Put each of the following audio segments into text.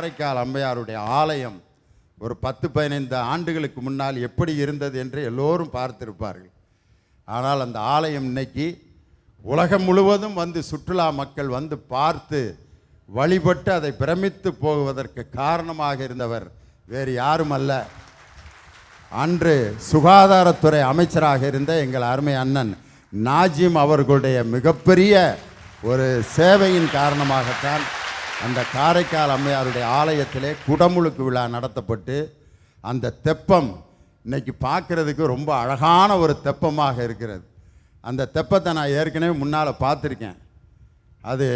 காரைக்கால் அம்மையாருடைய ஆலயம் ஒரு 10-15 ஆண்டுகளுக்கு முன்னால் எப்படி இருந்தது என்று எல்லோரும் பார்த்திருப்பார்கள். ஆனால் அந்த ஆலயம் இன்னைக்கு உலகம் முழுவதும் வந்து சுற்றுலா மக்கள் வந்து பார்த்து வழிபட்டு அதை பிரமித்து போவதற்கு காரணமாக இருந்தவர் வேறு யாரும் அல்ல, அன்று சுகாதாரத்துறை அமைச்சராக இருந்த எங்கள் அருமை அண்ணன் நாஜிம் அவர்களுடைய மிகப்பெரிய ஒரு சேவையின் காரணமாகத்தான் அந்த காரைக்கால் அம்மையாருடைய ஆலயத்திலே குடமுழுக்கு விழா நடத்தப்பட்டு அந்த தெப்பம் இன்னைக்கு பார்க்குறதுக்கு ரொம்ப அழகான ஒரு தெப்பமாக இருக்கிறது. அந்த தெப்பத்தை நான் ஏற்கனவே முன்னால் பார்த்துருக்கேன். அது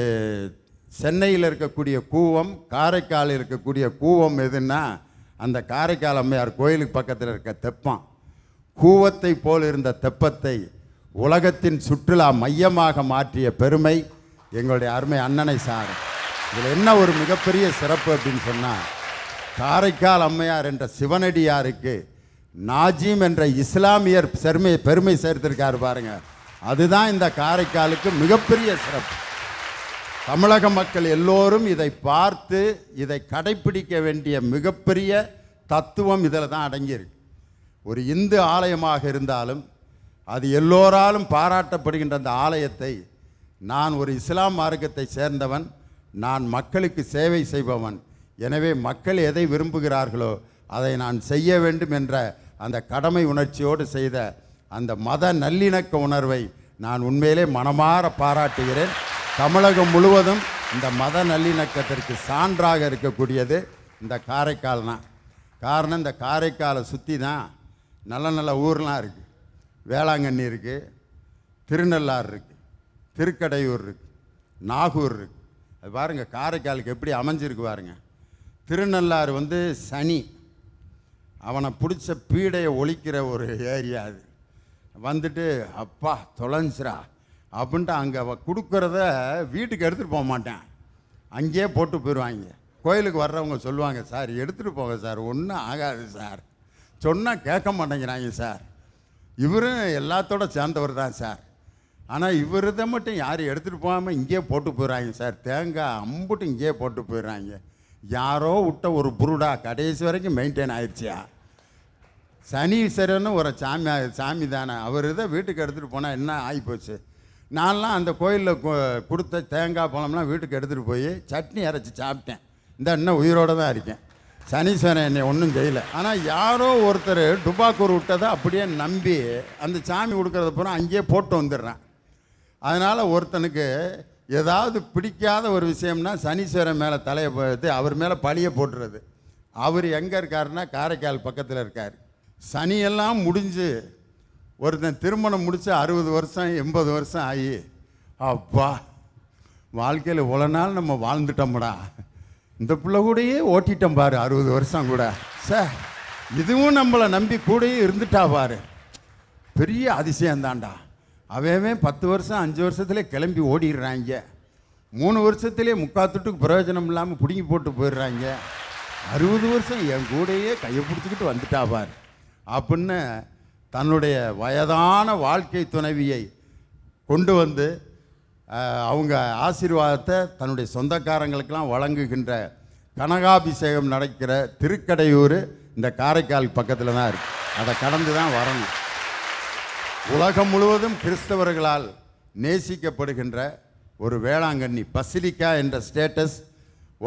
சென்னையில் இருக்கக்கூடிய கூவம், காரைக்காலில் இருக்கக்கூடிய கூவம் எதுன்னா அந்த காரைக்கால் அம்மையார் கோயிலுக்கு பக்கத்தில் இருக்க தெப்பம். கூவத்தை போல் இருந்த தெப்பத்தை உலகத்தின் சுற்றுலா மையமாக மாற்றிய பெருமை எங்களுடைய அருமை அண்ணனை சார். இதில் என்ன ஒரு மிகப்பெரிய சிறப்பு அப்படின்னு சொன்னால், காரைக்கால் அம்மையார் என்ற சிவனடியாருக்கு நாஜிம் என்ற இஸ்லாமியர் பெருமை சேர்த்திருக்காரு பாருங்க. அதுதான் இந்த காரைக்காலுக்கு மிகப்பெரிய சிறப்பு. தமிழக மக்கள் எல்லோரும் இதை பார்த்து இதை கடைப்பிடிக்க வேண்டிய மிகப்பெரிய தத்துவம் இதில் தான் அடங்கியிருக்கு. ஒரு இந்து ஆலயமாக இருந்தாலும் அது எல்லோராலும் பாராட்டப்படுகின்ற அந்த ஆலயத்தை, நான் ஒரு இஸ்லாம் மார்க்கத்தை சேர்ந்தவன், நான் மக்களுக்கு சேவை செய்பவன், எனவே மக்கள் எதை விரும்புகிறார்களோ அதை நான் செய்ய வேண்டும் என்ற அந்த கடமை உணர்ச்சியோடு செய்த அந்த மத நல்லிணக்க உணர்வை நான் உண்மையிலே மனமாற பாராட்டுகிறேன். தமிழகம் முழுவதும் இந்த மத நல்லிணக்கத்திற்கு சான்றாக இருக்கக்கூடியது இந்த காரைக்கால் தான். காரணம், இந்த காரைக்காலை சுற்றி தான் நல்ல நல்ல ஊர்லாம் இருக்குது. வேளாங்கண்ணி இருக்குது, திருநள்ளாறு இருக்குது, திருக்கடையூர் இருக்குது, நாகூர் இருக்குது. அது பாருங்கள் காரைக்காலுக்கு எப்படி அமைஞ்சிருக்கு பாருங்கள். திருநள்ளாறு வந்து சனி அவனை பிடிச்ச பீடையை ஒழிக்கிற ஒரு ஏரியா. அது வந்துட்டு அப்பா தொலைஞ்சிரா அப்படின்ட்டு அங்கே கொடுக்குறத வீட்டுக்கு எடுத்துகிட்டு போக மாட்டேன், அங்கேயே போட்டு போயிடுவாங்க. கோயிலுக்கு வர்றவங்க சொல்லுவாங்க, சார் எடுத்துகிட்டு போங்க சார், ஒன்றும் ஆகாது சார், சொன்னால் கேட்க மாட்டேங்கிறாங்க சார், இவரும் எல்லாத்தோட சேர்ந்தவர் தான் சார், ஆனால் இவரதை மட்டும் யாரும் எடுத்துகிட்டு போகாமல் இங்கேயே போட்டு போயிடுறாங்க சார், தேங்காய் அம்புட்டு இங்கேயே போட்டு போயிடுறாங்க. யாரோ விட்ட ஒரு புருடா கடைசி வரைக்கும் மெயின்டைன் ஆயிடுச்சியா. சனீஸ்வரன்னு ஒரு சாமி தானே, அவர் இதை வீட்டுக்கு எடுத்துகிட்டு போனால் என்ன ஆகிப்போச்சு. நான்லாம் அந்த கோயிலில் கொடுத்த தேங்காய் பழம்லாம் வீட்டுக்கு எடுத்துகிட்டு போய் சட்னி அரைச்சி சாப்பிட்டேன். இந்த இன்னும் உயிரோடு தான் இருக்கேன். சனீஸ்வரன் என்னை ஒன்றும் செய்யலை. ஆனால் யாரோ ஒருத்தர் டுபாக்கூர் விட்டதை அப்படியே நம்பி அந்த சாமி கொடுக்குறத பூரா அங்கேயே போட்டு வந்துடுறேன். அதனால் ஒருத்தனுக்கு ஏதாவது பிடிக்காத ஒரு விஷயம்னா சனீஸ்வரன் மேலே தலையை போட்டு அவர் மேலே பழியை போட்டுறது. அவர் எங்கே இருக்காருன்னா காரைக்கால் பக்கத்தில் இருக்கார். சனியெல்லாம் முடிஞ்சு ஒருத்தன் திருமணம் முடித்து 60 வருஷம் 80 வருஷம் ஆகி, அப்பா வாழ்க்கையில் இவ்வளோ நாள் நம்ம வாழ்ந்துட்டோம்டா, இந்த பிள்ளை கூடயே ஓட்டிட்டோம் பாரு 60 வருஷம் கூட சார், இதுவும் நம்மளை நம்பி கூடயே இருந்துட்டா பாரு, பெரிய அதிசயம்தான்டா. அவன் 10 வருஷம் 5 வருஷத்துலேயே கிளம்பி ஓடிடுறாங்க, 3 வருஷத்துலேயே முக்காத்துட்டுக்கு பிரயோஜனம் இல்லாமல் பிடுங்கி போட்டு போயிடுறாங்க, 60 வருஷம் என் கூடையே கையை பிடிச்சிக்கிட்டு வந்துட்டா பார் அப்படின்னு தன்னுடைய வயதான வாழ்க்கை துணைவியை கொண்டு வந்து அவங்க ஆசீர்வாதத்தை தன்னுடைய சொந்தக்காரங்களுக்கெல்லாம் வழங்குகின்ற கனகாபிஷேகம் நடக்கிற திருக்கடையூர் இந்த காரைக்கால் பக்கத்தில் தான் இருக்குது. அதை கடந்து தான் வரணும். உலகம் முழுவதும் கிறிஸ்தவர்களால் நேசிக்கப்படுகின்ற ஒரு வேளாங்கண்ணி பசிலிக்கா என்ற ஸ்டேட்டஸ்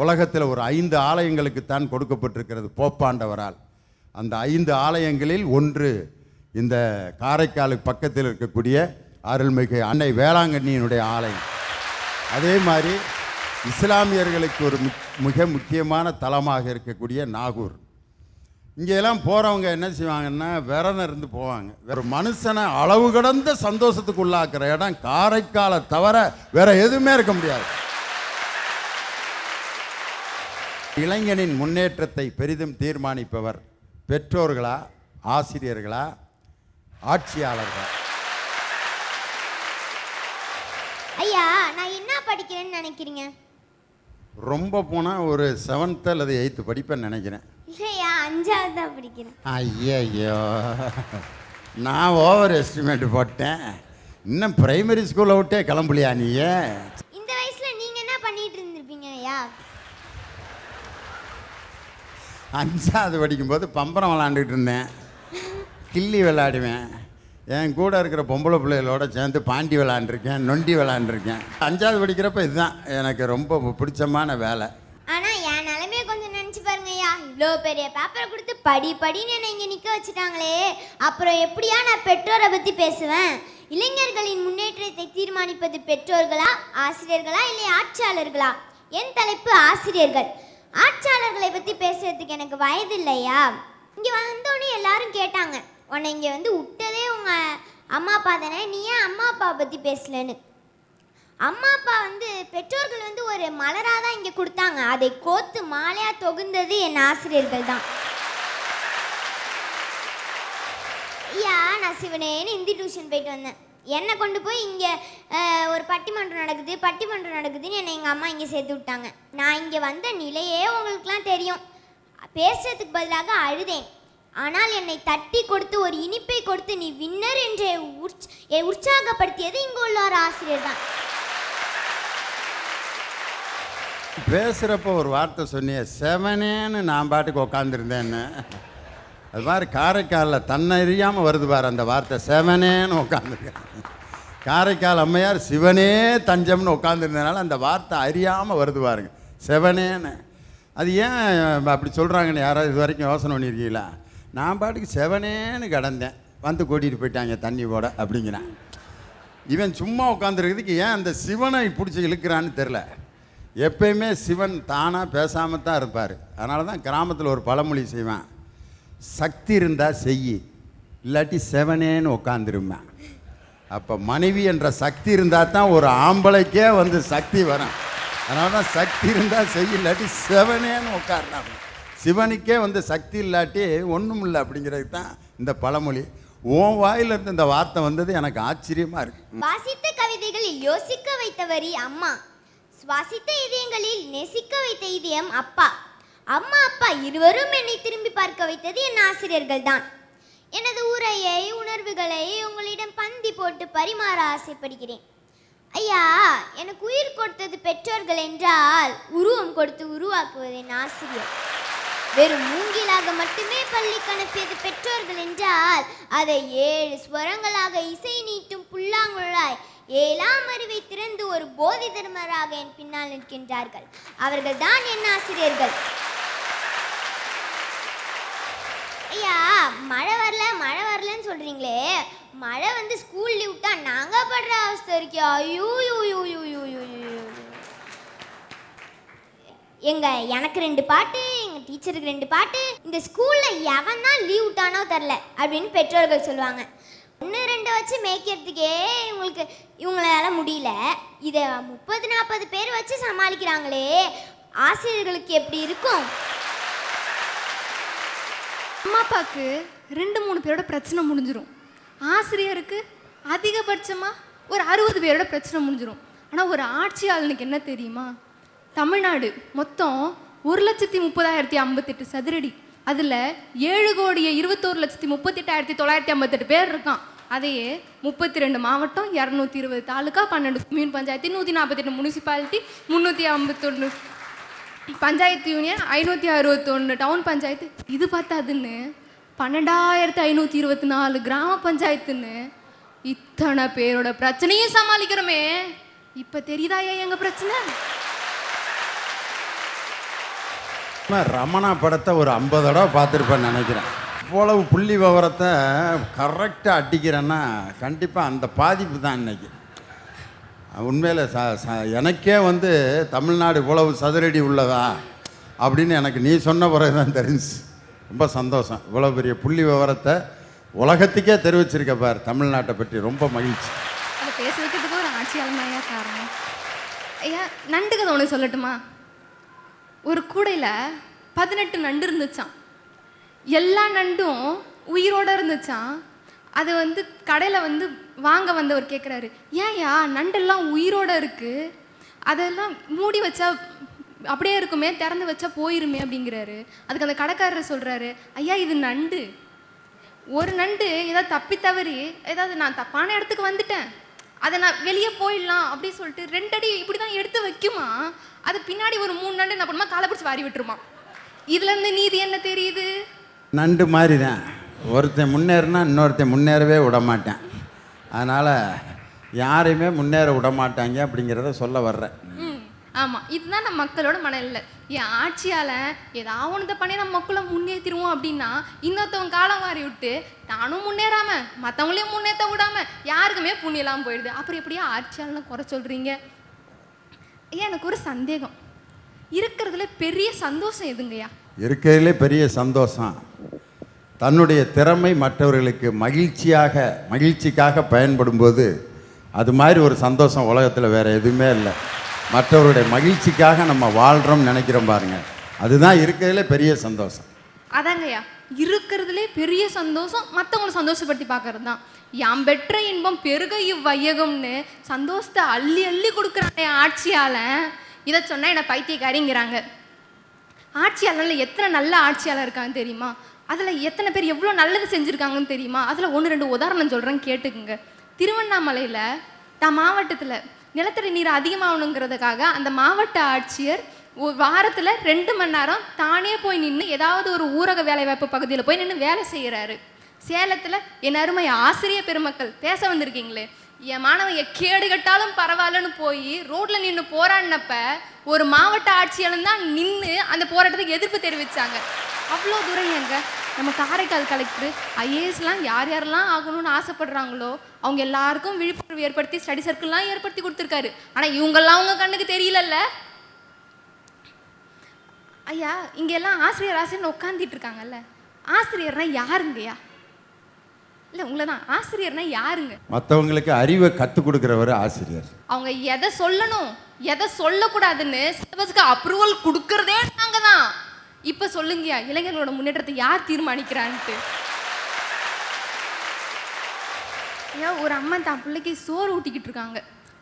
உலகத்தில் ஒரு 5 ஆலயங்களுக்குத்தான் கொடுக்கப்பட்டிருக்கிறது போப்பாண்டவரால். அந்த 5 ஆலயங்களில் ஒன்று இந்த காரைக்காலுக்கு பக்கத்தில் இருக்கக்கூடிய அருள்மிகு அன்னை வேளாங்கண்ணியினுடைய ஆலயம். அதே மாதிரி இஸ்லாமியர்களுக்கு ஒரு மிக முக்கியமான தலமாக இருக்கக்கூடிய நாகூர். இங்கெல்லாம் போகிறவங்க என்ன செய்வாங்கன்னா விரதம் இருந்து போவாங்க. ஒரு மனுஷனை அளவு கடந்த சந்தோஷத்துக்கு உள்ளாக்குற இடம் காரைக்காலை தவிர வேற எதுவுமே இருக்க முடியாது. இளைஞனின் முன்னேற்றத்தை பெரிதும் தீர்மானிப்பவர் பெற்றோர்களா, ஆசிரியர்களா, ஆட்சியாளர்களா? ஐயா, நான் என்ன படிக்கிறேன்னு நினைக்கிறீங்க? ரொம்ப போனால் ஒரு 7th அல்லது 8th படிப்பேன்னு நினைக்கிறேன். இல்லையா, 5வது தான் படிக்கிறேன். ஐயோ, நான் ஓவர் எஸ்டிமேட் போட்டேன். இன்னும் பிரைமரி ஸ்கூலை விட்டே கிளம்பலையா நீ? இந்த வயசுல நீங்க என்ன பண்ணிட்டு இருந்திருப்பீங்க ஐயா? 5வது படிக்கும்போது பம்பரம் விளாண்டுக்கிட்டு இருந்தேன், கில்லி விளாடுவேன். என் கூட இருக்கிற பொம்பளை பிள்ளைகளோட சேர்ந்து பாண்டி விளாண்டுருக்கேன், நொண்டி விளாண்டுருக்கேன். 5வது படிக்கிறப்ப இதுதான் எனக்கு ரொம்ப பிடிச்சமான வேலை. ஆனா என் நிலைமையை கொஞ்சம் நினைச்சு பாருங்க ஐயா. இவ்வளோ பெரிய பேப்பரை கொடுத்து படின்னு என்னை இங்கே நிற்க வச்சுட்டாங்களே, அப்புறம் எப்படியா நான் பெற்றோரை பற்றி பேசுவேன்? இளைஞர்களின் முன்னேற்றத்தை தீர்மானிப்பது பெற்றோர்களா, ஆசிரியர்களா, இல்லை ஆட்சியாளர்களா? என் தலைப்பு ஆசிரியர்கள். ஆட்சியாளர்களை பற்றி பேசுறதுக்கு எனக்கு வயது இல்லையா. இங்கே வந்தோடனே எல்லாரும் கேட்டாங்க, உன்னை இங்கே வந்து விட்டதே உங்கள் அம்மா அப்பா தானே, நீ ஏன் அம்மா அப்பாவை பற்றி பேசலன்னு. அம்மா அப்பா வந்து பெற்றோர்கள் வந்து ஒரு மலராக தான் இங்கே கொடுத்தாங்க, அதை கோத்து மாலையாக தொகுந்தது என் ஆசிரியர்கள் தான். ஐயா, நான் சிவனேன்னு ஹிந்தி டியூஷன் போயிட்டு வந்தேன். என்னை கொண்டு போய் இங்கே ஒரு பட்டிமன்றம் நடக்குதுன்னு என்னை எங்கள் அம்மா இங்கே சேர்த்து விட்டாங்க. நான் இங்கே வந்த நிலையே உங்களுக்குலாம் தெரியும். பேசுறதுக்கு பதிலாக அழுதேன். ஆனால் என்னை தட்டி கொடுத்து ஒரு இனிப்பை கொடுத்து நீ வின்னர் என்று உற்சாகப்படுத்தியது இங்கே உள்ள ஒரு ஆசிரியர் தான். பேசுகிறப்ப ஒரு வார்த்தை சொன்னிய, செவனேன்னு நான் பாட்டுக்கு உட்காந்துருந்தேன்னு. அது மாதிரி காரைக்காலில் தன்னறியாமல் வருது பாரு அந்த வார்த்தை, செவனேன்னு உட்காந்துருக்கேன். காரைக்கால் அம்மையார் சிவனே தஞ்சம்னு உட்காந்துருந்ததுனால அந்த வார்த்தை அறியாமல் வருது பாருங்க, செவனேன்னு. அது ஏன் அப்படி சொல்கிறாங்கன்னு யாராவது இது வரைக்கும் யோசனை பண்ணியிருக்கீங்களா? நான் பாட்டுக்கு செவனேன்னு கிடந்தேன், வந்து கூட்டிகிட்டு போயிட்டாங்க தண்ணி போட அப்படிங்கிறான். இவன் சும்மா உட்காந்துருக்கிறதுக்கு ஏன் அந்த சிவனை பிடிச்சி இழுக்கிறான்னு தெரில. எப்பயுமே சிவன் தானாக பேசாமல் தான் இருப்பார். அதனால தான் கிராமத்தில் ஒரு பழமொழி செய்வேன், சக்தி இருந்தால் செய், இல்லாட்டி செவனேன்னு உட்காந்துருமே. அப்போ மனைவி என்ற சக்தி இருந்தால் தான் ஒரு ஆம்பளைக்கே வந்து சக்தி வரும். அதனால தான் சக்தி இருந்தால் செய், இல்லாட்டி செவனேன்னு உட்காருனாங்க. சிவனுக்கே வந்து சக்தி இல்லாட்டி ஒன்றும் இல்லை அப்படிங்கிறது தான் இந்த பழமொழி. உன் வாயிலிருந்து இந்த வார்த்தை வந்தது எனக்கு ஆச்சரியமாக இருக்கு. வாசித்த கவிதைகளில் யோசிக்க வைத்த வரி அம்மா, சுவாசித்த இதயங்களில் நேசிக்க வைத்த இதயம் அப்பா. அம்மா அப்பா இருவரும் என்னை திரும்பி பார்க்க வைத்தது என் ஆசிரியர்கள் தான். எனது உரையை உணர்வுகளை உங்களிடம் பந்தி போட்டு பரிமாற ஆசைப்படுகிறேன். ஐயா, எனக்கு உயிர் கொடுத்தது பெற்றோர்கள் என்றால் உருவம் கொடுத்து உருவாக்குவது என் ஆசிரியர். வெறும் மூங்கிலாக மட்டுமே பள்ளிக்கு அனுப்பியது பெற்றோர்கள் என்றால் அதை 7 ஸ்வரங்களாக இசை நீட்டும் புல்லாங்குழலாய் 7ஆம் அறிவை திறந்து ஒரு போதி தர்மராக என் பின்னால் நிற்கின்றார்கள். அவர்கள் தான் என் ஆசிரியர்கள். ஐயா, மழை வரலன்னு சொல்றீங்களே, மழை வந்து ஸ்கூல் லீவ் விட்டா நாங்க படுற அவஸ்தை இருக்கு. ஐயோ, எனக்கு 2 பாட்டு, எங்க டீச்சருக்கு 2 பாட்டு. இந்த ஸ்கூல்ல எவன் தான் லீவ் விட்டானோ தெரில அப்படின்னு பெற்றோர்கள் சொல்லுவாங்க. 1-2 வச்சு மேய்க்கிறதுக்கே இவங்களால முடியல, இதை 30-40 பேர் வச்சு சமாளிக்கிறாங்களே, ஆசிரியர்களுக்கு எப்படி இருக்கும்? அம்மா அப்பாவுக்கு 2-3 பேரோட பிரச்சனை முடிஞ்சிடும். ஆசிரியருக்கு அதிகபட்சமாக ஒரு 60 பேரோட பிரச்சனை முடிஞ்சிடும். ஆனால் ஒரு ஆட்சியாளனுக்கு என்ன தெரியுமா? தமிழ்நாடு மொத்தம் 1,30,058 சதுரடி. அதில் 7,21,38,958 பேர் இருக்கான். அதையே 32 மாவட்டம், 220 taluka, 12 union panchayat, 148 municipality, 351 panchayat union, 561 town panchayat, இது பார்த்தாதுன்னு 12,524 கிராம பஞ்சாயத்துன்னு இத்தனை பேரோட பிரச்சனையும் சமாளிக்கிறோமே. இப்போ தெரியுதாயா எங்கள் பிரச்சனை? ரமணா படத்தை ஒரு 50 தடவை பார்த்துருப்பேன்னு நினைக்கிறேன். இவ்வளவு புள்ளி விவரத்தை கரெக்டாக அடிக்கிறேன்னா கண்டிப்பாக அந்த பாதிப்பு தான் இன்னைக்கு. உண்மையில் எனக்கே வந்து தமிழ்நாடு இவ்வளவு சதுரடி உள்ளதா அப்படின்னு எனக்கு நீ சொன்ன பிறகு தான் தெரிஞ்சு. ரொம்ப சந்தோஷம். இவ்வளோ பெரிய புள்ளி விவரத்தை உலகத்துக்கே தெரிவிச்சிருக்க பார் தமிழ்நாட்டை பற்றி. ரொம்ப மகிழ்ச்சி. அதை பேச வைக்கிறதுக்கு ஒரு ஆட்சியாளனாயா காரணம். ஐயா, நண்டு கதை ஒன்று சொல்லட்டுமா? ஒரு கூடையில் 18 நண்டு இருந்துச்சான். எல்லா நண்டும் உயிரோடு இருந்துச்சான். அது வந்து கடையில் வந்து வாங்க வந்தவர் கேட்குறாரு, ஏன்யா நண்டெல்லாம் உயிரோடு இருக்குது, அதெல்லாம் மூடி வச்சா அப்படியே இருக்குமே, திறந்து வச்சா போயிருமே அப்படிங்கிறாரு. அதுக்கு அந்த கடைக்காரர் சொல்கிறாரு, ஐயா இது நண்டு, ஒரு நண்டு ஏதாவது தப்பி தவறி ஏதாவது நான் தப்பான இடத்துக்கு வந்துட்டேன், அதை நான் வெளியே போயிடலாம் அப்படின்னு சொல்லிட்டு 2 அடி இப்படி தான் எடுத்து வைக்குமா, அது பின்னாடி ஒரு 3 நண்டு என்ன பண்ணுமா, காலை பிடிச்சி வாரி விட்டுருமா. இதுல இருந்து நீதி என்ன தெரியுது? நண்டு மாதிரி தான், ஒருத்தன் முன்னேறினா இன்னொருத்தன் முன்னேறவே விட மாட்டேன். அதனால் யாரையுமே முன்னேற விட மாட்டாங்க அப்படிங்கிறத சொல்ல வர்றேன். ஆமாம், இதுதான் நம்ம மக்களோட மனநிலை. என் ஆட்சியால் ஏதாவது ஒன்றத்தை பண்ணி நம்ம மக்களை முன்னேற்றிடுவோம் அப்படின்னா இன்னொருத்தவங்க காலம் மாறி விட்டு நானும் முன்னேறாமல் மற்றவங்களையும் முன்னேற்ற விடாமல் யாருக்குமே புண்ணியெல்லாம் போயிடுது. அப்புறம் எப்படியா ஆட்சியாளன்னு குறை சொல்கிறீங்க? எனக்கு ஒரு சந்தேகம், இருக்கிறதுல பெரிய சந்தோஷம் எதுங்கய்யா? இருக்கிறதுலே பெரிய சந்தோஷம் தன்னுடைய திறமை மற்றவர்களுக்கு மகிழ்ச்சிக்காக பயன்படும்போது அது மாதிரி ஒரு சந்தோஷம் உலகத்தில் வேறு எதுவுமே இல்லை. மற்றவருடைய மகிழ்ச்சிக்காக நம்ம வாழ்கிறோம்னு நினைக்கிறோம் பாருங்க, அதுதான் இருக்கிறதுலே பெரிய சந்தோஷம். அதாங்கய்யா, இருக்கிறதுலே பெரிய சந்தோஷம் மற்றவங்களை சந்தோஷப்படுத்தி பார்க்கறது தான். யாம் பெற்ற இன்பம் பெருக இவ்வையகம்னு சந்தோஷத்தை அள்ளி அள்ளி கொடுக்குறாங்க ஆட்சியால். இதை சொன்னால் என்னை பைத்தியக்காரிங்கிறாங்க. ஆட்சியாளரில் எத்தனை நல்ல ஆட்சியாளர் இருக்கான்னு தெரியுமா? அதில் எத்தனை பேர் எவ்வளோ நல்லது செஞ்சுருக்காங்கன்னு தெரியுமா? அதில் 1-2 உதாரணம் சொல்கிறேன், கேட்டுக்குங்க. திருவண்ணாமலையில் மாவட்டத்தில் நிலத்தடி நீர் அதிகமாகணுங்கிறதுக்காக அந்த மாவட்ட ஆட்சியர் ஒரு வாரத்தில் 2 மணி நேரம் தானே போய் நின்று ஏதாவது ஒரு ஊரக வேலைவாய்ப்பு பகுதியில் போய் நின்று வேலை செய்கிறாரு. சேலத்தில் என் அருமை ஆசிரியர் பெருமக்கள் பேச வந்திருக்கீங்களே, என் மாணவன் கேடு கட்டாலும் பரவாயில்லன்னு போய் ரோட்டில் நின்று போராடினப்ப ஒரு மாவட்ட ஆட்சியாளர் தான் நின்று அந்த போராட்டத்துக்கு எதிர்ப்பு தெரிவித்தாங்க. அவ்வளோ தூரம் எங்க நம்ம காரைக்கால் கலெக்டர் ஐஏஎஸ்லாம் யாரெல்லாம் ஆகணும்னு ஆசைப்படுறாங்களோ அவங்க எல்லாருக்கும் விழிப்புணர்வு ஏற்படுத்தி ஸ்டடி சர்க்கிள்லாம் ஏற்படுத்தி கொடுத்துருக்காரு. ஆனால் இவங்கெல்லாம் அவங்க கண்ணுக்கு தெரியலல்ல ஐயா. இங்கெல்லாம் ஆசிரியர்னு உட்காந்துட்டு இருக்காங்கல்ல, ஆசிரியர்னா யாருங்கய்யா? இல்லை உங்களை தான், ஆசிரியர்னா யாருங்க? மற்றவங்களுக்கு அறிவை கற்றுக் கொடுக்குறவர் ஆசிரியர். அவங்க எதை சொல்லணும் எதை சொல்லக்கூடாதுன்னு சிலபஸ்க்கு அப்ரூவல் கொடுக்கறதே நாங்கள் தான். இப்போ சொல்லுங்கய்யா, இளைஞர்களோட முன்னேற்றத்தை யார் தீர்மானிக்கிறான்ட்டு? ஐயா, ஒரு அம்மா தான் பிள்ளைக்கு சோறு ஊட்டிக்கிட்டு இருக்காங்க.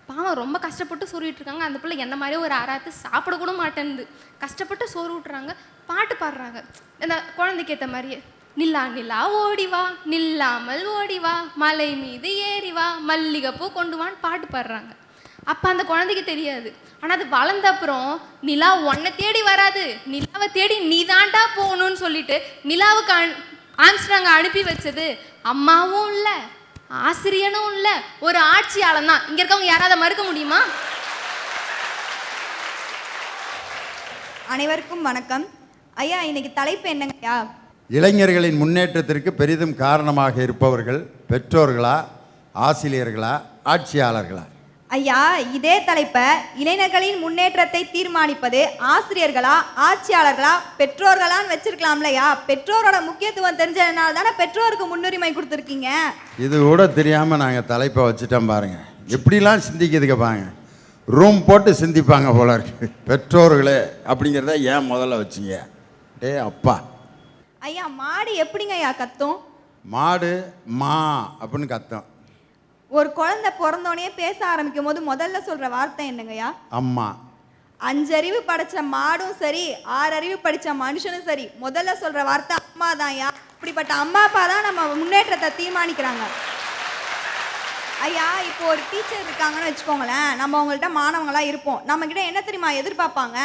பாவம், ரொம்ப கஷ்டப்பட்டு சோறு ஊட்டிருக்காங்க. அந்த பிள்ளை என்ன மாதிரியே ஒரு ஆராத்து சாப்பிடக்கூட மாட்டேன்து. கஷ்டப்பட்டு சோறு ஊட்டுறாங்க, பாட்டு பாடுறாங்க இந்த குழந்தைக்கு ஏற்ற மாதிரியே. நில்லா நில்லா ஓடிவா, நில்லாமல் ஓடிவா, மலை மீது ஏறிவா, மல்லிகைப்பூ கொண்டு வான்னு பாட்டு பாடுறாங்க. அப்போ அந்த குழந்தைக்கு தெரியாது. ஆனால் அது வளர்ந்த அப்புறம் நிலா உன்னை தேடி வராது, நிலாவை தேடி நீ தாண்டா போகணும்னு சொல்லிட்டு நிலாவுக்கு ஆம்ஸ்ட்ராங் அனுப்பி வச்சது அம்மாவும் இல்லை ஆசிரியனும் இல்லை, ஒரு ஆட்சியாளன் தான். இங்கே இருக்கவங்க யாராவது மறுக்க முடியுமா? அனைவருக்கும் வணக்கம். ஐயா, இன்னைக்கு தலைப்பு என்னங்கய்யா? இளைஞர்களின் முன்னேற்றத்திற்கு பெரிதும் காரணமாக இருப்பவர்கள் பெற்றோர்களா, ஆசிரியர்களா, ஆட்சியாளர்களா? ஐயா, இதே தலைப்பை இளைஞர்களின் முன்னேற்றத்தை தீர்மானிப்பது ஆசிரியர்களா, ஆட்சியாளர்களா, பெற்றோர்களான்னு வச்சிருக்கலாம்லையா? பெற்றோரோட முக்கியத்துவம் தெரிஞ்சதுனால தானே பெற்றோருக்கு முன்னுரிமை கொடுத்துருக்கீங்க. இது கூட தெரியாமல் நாங்கள் தலைப்பை வச்சுட்டோம் பாருங்க. எப்படிலாம் சிந்திக்கிறதுக்கு பாருங்க, ரூம் போட்டு சிந்திப்பாங்க போல இருக்கு. பெற்றோர்களே அப்படிங்கிறத ஏன் முதல்ல வச்சிங்க? அப்பா ஐயா, மாடு எப்படிங்க ஐயா கத்தும்? மாடு மா அப்படின்னு கத்தும். ஒரு குழந்தை பிறந்தோடனே பேச ஆரம்பிக்கும் போது முதல்ல சொல்ற வார்த்தை என்னங்கய்யா? அம்மா. 5 அறிவு படைச்ச மாடும் சரி, 6 அறிவு படிச்ச மனுஷனும் சரி, முதல்ல சொல்ற வார்த்தை அம்மா தான்யா. இப்படிப்பட்ட அம்மா அப்பா தான் நம்ம முன்னேற்றத்தை தீர்மானிக்கிறாங்க. ஐயா, இப்போ ஒரு டீச்சர் இருக்காங்கன்னு வச்சுக்கோங்களேன். நம்ம அவங்கள்ட்ட மாணவங்களாக இருப்போம். நம்மக்கிட்ட என்ன தெரியுமா எதிர்பார்ப்பாங்க?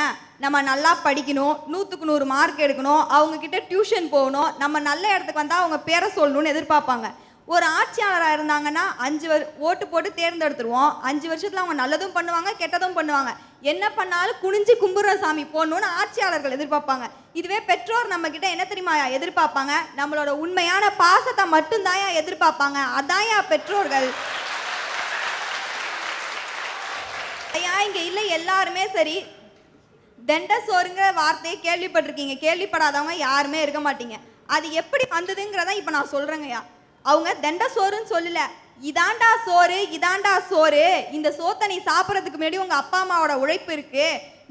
நம்ம நல்லா படிக்கணும், 100க்கு 100 மார்க் எடுக்கணும், அவங்கக்கிட்ட டியூஷன் போகணும், நம்ம நல்ல இடத்துக்கு வந்தால் அவங்க பேரை சொல்லணும்னு எதிர்பார்ப்பாங்க. ஒரு ஆட்சியாளராக இருந்தாங்கன்னா 5 ஓட்டு போட்டு தேர்ந்தெடுத்துருவோம். 5 வருஷத்தில் அவங்க நல்லதும் பண்ணுவாங்க, கெட்டதும் பண்ணுவாங்க. என்ன பண்ணாலும் குனிஞ்சு கும்புற சாமி போடணும்னு ஆட்சியாளர்கள் எதிர்பார்ப்பாங்க. இதுவே பெற்றோர் நம்மக்கிட்ட என்ன தெரியுமா எதிர்பார்ப்பாங்க? நம்மளோட உண்மையான பாசத்தை மட்டும்தாயா எதிர்பார்ப்பாங்க. அதாயா பெற்றோர்கள். ஐயா, இங்கே இல்லை எல்லாருமே சரி, தண்ட சோறுங்கிற வார்த்தையை கேள்விப்பட்டிருக்கீங்க. கேள்விப்படாதவங்க யாருமே இருக்க மாட்டீங்க. அது எப்படி வந்ததுங்கிறத இப்போ நான் சொல்கிறேங்கய்யா. அவங்க தண்ட சோறுன்னு சொல்லல, இதாண்டா சோறு, இதாண்டா சோறு, இந்த சோத்தை நீ சாப்பிட்றதுக்கு முன்னாடி உங்கள் அப்பா அம்மாவோட உழைப்பு இருக்கு,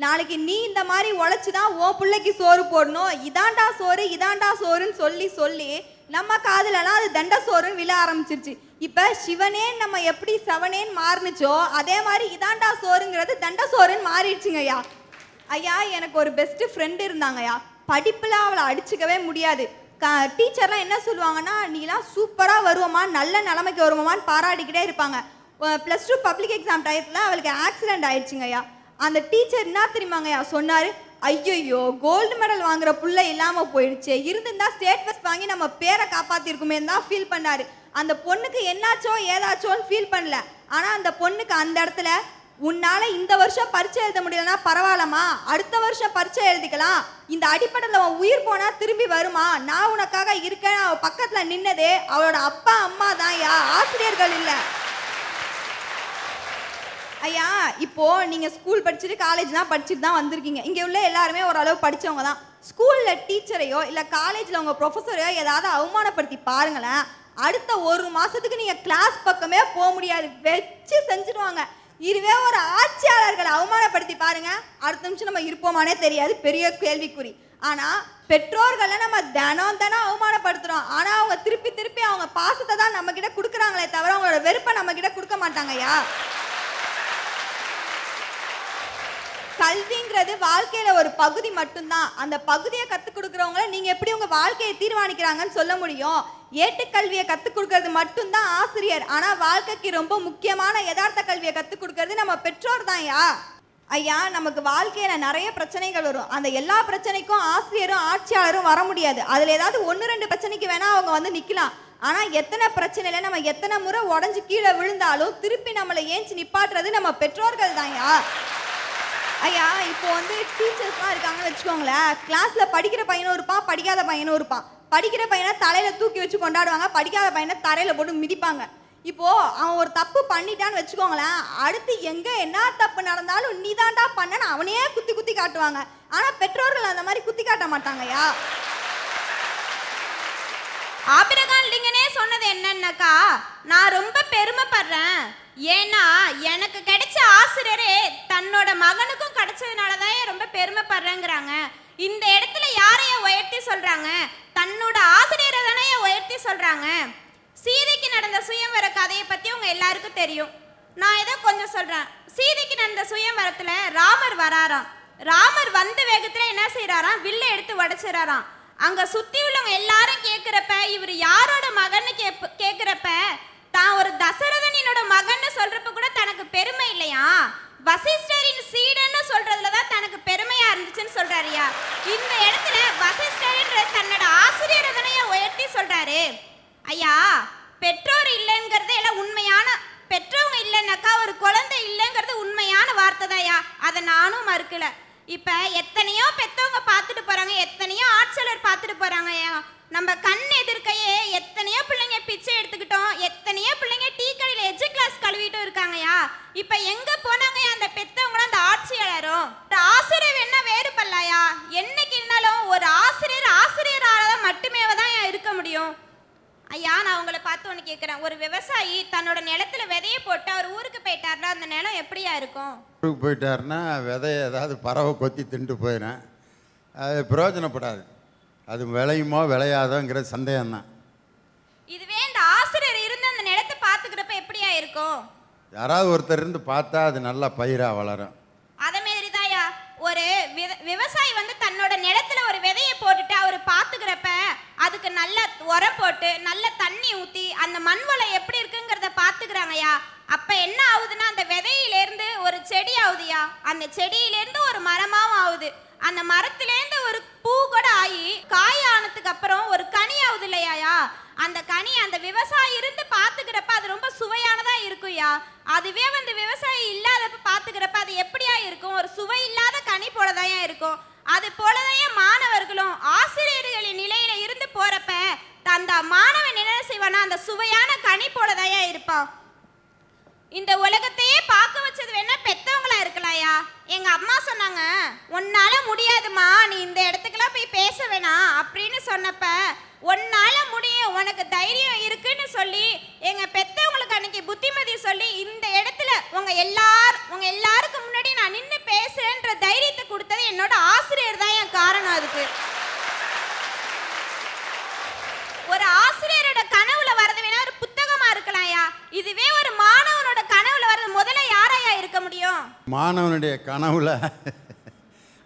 நாளைக்கு நீ இந்த மாதிரி உழைச்சி தான் உன் பிள்ளைக்கு சோறு போடணும், இதாண்டா சோறு, இதாண்டா சோறுன்னு சொல்லி சொல்லி நம்ம காதுலலாம் அது தண்ட சோறுன்னு விழ ஆரம்பிச்சிருச்சு. இப்போ சிவனே நம்ம எப்படி செவனேன்னு மாறுனுச்சோ அதே மாதிரி இதாண்டா சோறுங்கிறது தண்ட சோறுன்னு மாறிடுச்சுங்க ஐயா. ஐயா, எனக்கு ஒரு பெஸ்ட்டு ஃப்ரெண்டு இருந்தாங்கய்யா. படிப்பில் அவளை அடிச்சுக்கவே முடியாது. டீச்சர்லாம் என்ன சொல்லுவாங்கன்னா, நீலாம் சூப்பராக வருவோமா, நல்ல நிலைமைக்கு வருவோமான்னு பாராட்டிக்கிட்டே இருப்பாங்க. +2 பப்ளிக் எக்ஸாம் டயத்தில் அவளுக்கு ஆக்சிடெண்ட் ஆயிடுச்சுங்க ஐயா. அந்த டீச்சர் என்ன தெரியுமாங்கய்யா சொன்னார்? ஐயோ கோல்டு மெடல் வாங்குற புள்ள இல்லாம போயிடுச்சு, இருந்திருந்தா ஸ்டேட் ஃபர்ஸ்ட் வாங்கி நம்ம பேரை காப்பாத்திருக்குமே தான் ஃபீல் பண்ணாரு. அந்த பொண்ணுக்கு என்னாச்சோ ஏதாச்சோன்னு ஃபீல் பண்ணல. ஆனா அந்த பொண்ணுக்கு அந்த இடத்துல உன்னால இந்த வருஷம் பரீட்சை எழுத முடியலன்னா பரவாயில்லம்மா, அடுத்த வருஷம் பரீட்சை எழுதிக்கலாம், இந்த அடிப்படையில் உன் உயிர் போனா திரும்பி வருமா, நான் உனக்காக இருக்கேன். அவ பக்கத்துல நின்னதே அவளோட அப்பா அம்மா தான் யா, ஆசிரியர்கள் இல்லை. ஐயா இப்போ நீங்க ஸ்கூல் படிச்சுட்டு காலேஜ் தான் படிச்சுட்டு தான் வந்திருக்கீங்க. இங்க உள்ள எல்லாருமே ஓரளவு படிச்சவங்க தான். ஸ்கூல்ல டீச்சரையோ இல்ல காலேஜ்ல உங்க ப்ரொஃபஸரையோ ஏதாவது அவமானப்படுத்தி பாருங்களேன், அடுத்த 1 மாசத்துக்கு நீங்க கிளாஸ் பக்கமே போக முடியாது, வச்சு செஞ்சுடுவாங்க. இதுவே ஒரு ஆட்சியாளர்களை அவமானப்படுத்தி பாருங்க, அடுத்த நிமிஷம் நம்ம இருப்போமானே தெரியாது, பெரிய கேள்விக்குறி. ஆனா பெற்றோர்களை நம்ம தினம் அவமானப்படுத்துறோம். ஆனா அவங்க திருப்பி திருப்பி அவங்க பாசத்தை தான் நம்ம கிட்ட கொடுக்குறாங்களே தவிர அவங்களோட வெறுப்பை நம்ம கிட்ட கொடுக்க மாட்டாங்கய்யா. கல்விங்கிறது வாழ்க்கையில ஒரு பகுதி மட்டும்தான். அந்த பகுதியை கற்றுக் கொடுக்குறவங்கள நீங்க எப்படி உங்க வாழ்க்கையை தீர்மானிக்கிறாங்கன்னு சொல்ல முடியும். ஏட்டுக்கல்வியை கற்றுக் கொடுக்கறது மட்டும்தான் ஆசிரியர். ஆனா வாழ்க்கைக்கு ரொம்ப முக்கியமான யதார்த்த கல்வியை கற்றுக் கொடுக்கறது நம்ம பெற்றோர் தான். ஐயா நமக்கு வாழ்க்கையில நிறைய பிரச்சனைகள் வரும். அந்த எல்லா பிரச்சனைக்கும் ஆசிரியரும் ஆட்சியாளரும் வர முடியாது. அதுல ஏதாவது 1-2 பிரச்சனைக்கு வேணா அவங்க வந்து நிக்கலாம். ஆனா எத்தனை பிரச்சனையில நம்ம எத்தனை முறை உடஞ்சு கீழே விழுந்தாலும் திருப்பி நம்மளை ஏஞ்சி நிப்பாட்டுறது நம்ம பெற்றோர்கள் தான். ஐயா இப்போ வந்து டீச்சர்ஸ்லாம் இருக்காங்கன்னு வச்சுக்கோங்களேன், கிளாஸ்ல படிக்கிற பையனும் இருப்பான், படிக்காத பையனும் இருப்பான். படிக்கிற பையனை தலையில தூக்கி வச்சு கொண்டாடுவாங்க, படிக்காத பையனை தரையில போட்டு மிதிப்பாங்க. இப்போ அவன் ஒரு தப்பு பண்ணிட்டான்னு வச்சுக்கோங்களேன், அடுத்து எங்க என்ன தப்பு நடந்தாலும் நீ தாண்டா பண்ணன்னு அவனையே குத்தி குத்தி காட்டுவாங்க. ஆனா பெற்றோர்கள் அந்த மாதிரி குத்தி காட்ட மாட்டாங்கய்யா. ஆபிரகாம் லிங்கனே சொன்னது என்னன்னாக்கா, நான் ரொம்ப பெருமைப்படுறேன், ஏன்னா எனக்கு கிடைச்ச ஆசிரியரே தன்னோட மகனுக்கும் கிடைச்சதுனால தான் ரொம்ப பெருமைப்படுறேங்கிறாங்க. இந்த இடத்துல யாரைய உயர்த்தி சொல்றாங்க? தன்னோட ஆசிரியரை தானே உயர்த்தி சொல்றாங்க. சீதைக்கு நடந்த சுயம்வர கதையை பத்தி உங்க எல்லாருக்கும் தெரியும். நான் ஏதோ கொஞ்சம் சொல்றேன். சீதைக்கு நடந்த சுயம்வரத்துல ராமர் வராராம். ராமர் வந்த வேகத்துல என்ன செய்யறாராம், வில்ல எடுத்து உடைச்சிடறாராம். அங்க சுத்தி உள்ளவங்க எல்லாரும் கேட்கிறப்ப இவர் யாரோட மகன்னு கேட்கிறப்ப தான் ஒரு தசரதனினோட மகன்னு சொல்றப்ப கூட தனக்கு பெருமை இல்லையா, வசிஷ்டரின் சீடன்னு சொல்றதுலதான் தனக்கு பெருமையா இருந்துச்சுன்னு சொல்றாருயா. இந்த இடத்துல வசிஷ்டர்ன்ற தன்னோட ஆசிரியரை தானே உயர்த்தி சொல்றாரு. ஐயா பெற்றோர் இல்லைங்கிறது எல்லாம் உண்மையான, பெற்றவங்க இல்லைன்னாக்கா ஒரு குழந்தை இல்லைங்கிறது உண்மையான வார்த்தை தான்யா, அதை நானும் மறுக்கல. இப்ப எத்தனையோ பெத்தவங்க பார்த்துட்டு போறாங்க, எத்தனையோ ஆட்சியாளர் பார்த்துட்டு போறாங்க. நம்ம கண் எதிர்க்கையே எத்தனையோ பிள்ளைங்க பிச்சை எடுத்துக்கிட்டோம், எத்தனையோ பிள்ளைங்க டீ கடையில் எஜ்ஜு கிளாஸ் கழுவிட்டும் இருக்காங்கயா. இப்ப எங்க போனாங்க அந்த பெத்தவங்களும் அந்த ஆட்சியாளரும்? ஆசிரியர் என்ன வேறு பல்லாயா? என்னைக்கு இருந்தாலும் ஒரு ஆசிரியர் ஆசிரியரால மட்டுமே தான் இருக்க முடியும். ஐயா நான் உங்களை பார்த்து ஒன்று கேட்குறேன், ஒரு விவசாயி தன்னோட நிலத்துல விதையை போட்டு அவர் ஊருக்கு போயிட்டாருன்னா அந்த நிலம் எப்படியா இருக்கும்? ஊருக்கு போயிட்டாருன்னா விதையை ஏதாவது பறவை கொத்தி தின்ட்டு போயிடும், அது பிரயோஜனப்படாது, அது விளையுமோ விளையாதோங்கிற சந்தேகம்தான். இதுவே இந்த ஆசிரியர் இருந்து அந்த நிலத்தை பார்த்துக்கிறப்ப எப்படியா இருக்கும்? யாராவது ஒருத்தர் இருந்து பார்த்தா அது நல்லா பயிராக வளரும். அதே மாதிரி தாயா ஒரு விவசாயி வந்து தன்னோட நிலத்துல ஒரு விதையை போட்டுட்டு அவர் பார்த்துக்கிறப்ப அதுக்கு நல்ல உரம் போட்டு நல்ல தண்ணி ஊற்றி அந்த மண் வளம் எப்படி இருக்குங்கிறத பார்த்துக்கிறாங்கய்யா. அப்ப என்ன ஆகுதுன்னா அந்த விதையிலேருந்து ஒரு செடி ஆகுதுயா, அந்த செடியிலேருந்து ஒரு மரமாவும் ஆகுது, அந்த மரத்திலேருந்து ஒரு பூ கூட ஆகி காய் ஆனதுக்கு அப்புறம் ஒரு கனி ஆகுது இல்லையா. அந்த கனி அந்த விவசாயி இருந்து பார்த்துக்கிறப்ப அது ரொம்ப சுவையானதா இருக்கும்யா. அதுவே வந்து விவசாயி இல்லாதப்ப பார்த்துக்கிறப்ப அது எப்படியா இருக்கும், ஒரு சுவை இல்லாத கனி போலதான் இருக்கும். அது போலதான் மாணவர்களும் ஆசிரியர்களின் நிலையில இருந்து போறப்ப அந்த மாணவன் என்ன செய்வானா அந்த சுவையான கனி போலதான் இருப்பான். இந்த உலகத்தையே பார்க்க வச்சது வேணா பெத்தவங்களா இருக்கலாம்யா. எங்க அம்மா சொன்னாங்க, உன்னால முடியாதுமா, நீ இந்த இடத்துக்குலாம் போய் பேச வேணாம் அப்படின்னு சொன்னப்ப உன்னால முடியும், உனக்கு தைரியம் இருக்குன்னு சொல்லி எங்க பெத்தவங்களுக்கு அன்னைக்கு புத்திமதி சொல்லி இந்த இடத்துல உங்க எல்லாருக்கும் முன்னாடி நான் நின்று பேசுறேன்ற தைரியத்தை கொடுத்தது என்னோட ஆசிரியர் தான் என் காரணம். அதுக்கு ஒரு ஆசிரியரோட கனவுல வரது வேணா ஒரு புத்தகமா இருக்கலாம்யா, இதுவே ஒரு மாணவனோட கனவுல வரது முதல்ல யாரையா இருக்க முடியும்? மாணவனுடைய கனவுல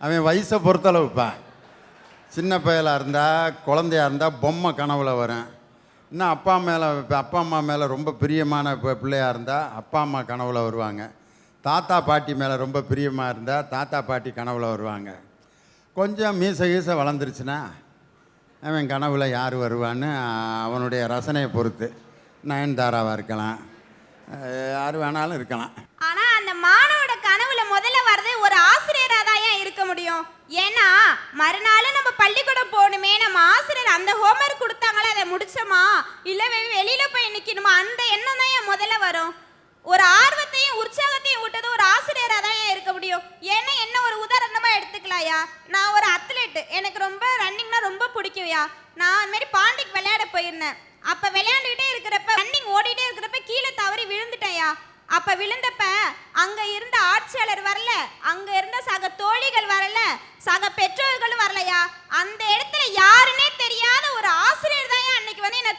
அவன் வயசை பொறுத்தளவுப்பா, சின்ன பயலாக இருந்தால் குழந்தையாக இருந்தால் பொம்மை கனவுல வரும். இன்னும் அப்பா அம்மா மேலே ரொம்ப பிரியமான பிள்ளையாக இருந்தால் அப்பா அம்மா கனவுல வருவாங்க. தாத்தா பாட்டி மேலே ரொம்ப பிரியமாக இருந்தால் தாத்தா பாட்டி கனவுல வருவாங்க. கொஞ்சம் மீச கீச வளர்ந்துருச்சுன்னா அவன் கனவுல யார் வருவான்னு அவனுடைய ரசனையை பொறுத்து நயன்தாராவாக இருக்கலாம், யார் வேணாலும் இருக்கலாம். ஆனா அந்த மாணவோட கனவுல முதல்ல வர்றது ஒரு ஆசிரியரா தான் ஏன் இருக்க முடியும்? ஏன்னா மறுநாள் நம்ம பள்ளிக்கூடம் போகணுமே, நம்ம ஆசிரியர் அந்த ஹோம்ஒர்க் கொடுத்தாங்களே அதை முடிச்சோமா இல்ல வெளியில போய் நிக்கணுமா, அந்த எண்ணம் தான் ஏன் முதல்ல வரும். ஒரு ஆர்வத்தையும் உற்சாகத்தையும் விட்டது ஒரு ஆசிரியரா தான் ஏன் இருக்க முடியும். ஏன்னா என்ன ஒரு உதாரணமா எடுத்துக்கலாம்யா, நான் ஒரு அத்லெட், எனக்கு ரொம்ப ரன்னிங்னா ரொம்ப பிடிக்கும்யா. நான் அந்த மாதிரி பாண்டிக்கு விளையாட போயிருந்தேன். அப்ப விளையாண்டுகிட்டே இருக்கிறப்ப ரன்னிங் ஓடிட்டே இருக்கிறப்ப கீழே தவறி விழுந்துட்டேன்யா. அப்ப விழுந்தப்ப அங்க இருந்த ஆட்சியாளர் வரல, அங்க இருந்த சக தோழிகள் வரல, சக பெற்றோர்களும் வரலையா. அந்த இடத்துல யாருன்னே தெரியாத ஒரு ஆசிரியர் தான் அன்னைக்கு வந்து என்ன